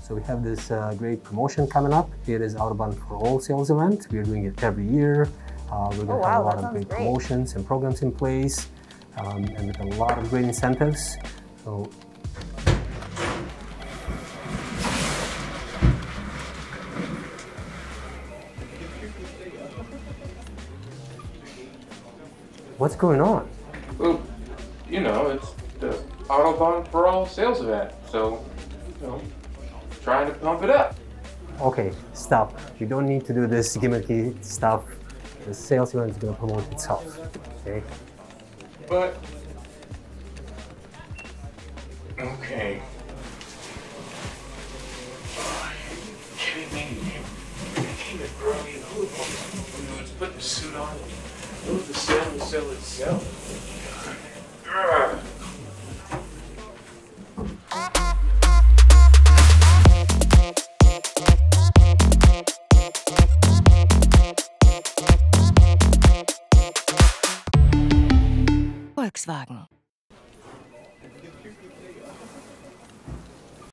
So we have this great promotion coming up. It is Autobahn for All sales event. We're doing it every year. We're going to have a lot of great promotions and programs in place, and with a lot of great incentives. So what's going on? Well, you know, it's the Autobahn for All sales event, so, you know, trying to pump it up. Okay, stop. You don't need to do this gimmicky stuff. The sales event is going to promote itself, okay? But, okay. Oh, are you kidding me? I came to grow you. Who would put the suit on? Who would the sale will sell itself? Ugh. Volkswagen.